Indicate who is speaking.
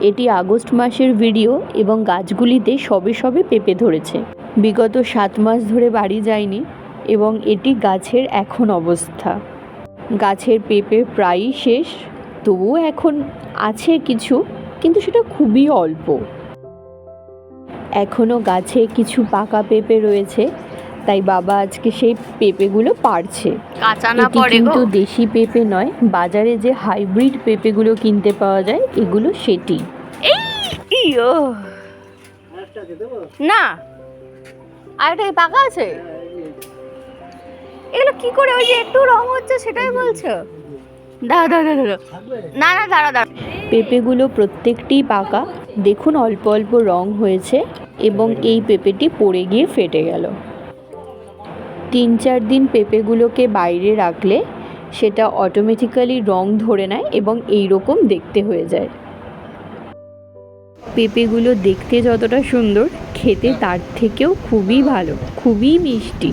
Speaker 1: এটি আগস্ট মাসের ভিডিও এবং গাছগুলিতে সবে সবে পেঁপে ধরেছে। বিগত 7 মাস ধরে বাড়ি যায়নি এবং এটি গাছের এখন অবস্থা। গাছের পেঁপে প্রায়ই শেষ, তবুও এখন আছে কিছু, কিন্তু সেটা খুবই অল্প। এখনও গাছে কিছু পাকা পেঁপে রয়েছে, তাই বাবা আজকে সেই পেঁপেগুলো পাড়ছে। এটি কিন্তু দেশি পেঁপে নয়, বাজারে যে হাইব্রিড পেঁপেগুলো কিনতে পাওয়া যায় এগুলো সেটি।
Speaker 2: না আরেকটা পাকা আছে, এগুলো কি করে ওই যে একটু রং হচ্ছে সেটাই বলছো? দাঁড়া না দাঁড়া।
Speaker 1: পেঁপেগুলো প্রত্যেকটিই পাকা, দেখুন অল্প অল্প রং হয়েছে এবং এই পেঁপেটি পড়ে গিয়ে ফেটে গেল। 3-4 দিন পেঁপেগুলোকে বাইরে রাখলে সেটা অটোমেটিক্যালি রং ধরে নেয় এবং এই রকম দেখতে হয়ে যায়। পেঁপেগুলো দেখতে যতটা সুন্দর, খেতে তার থেকেও খুবই ভালো, খুবই মিষ্টি।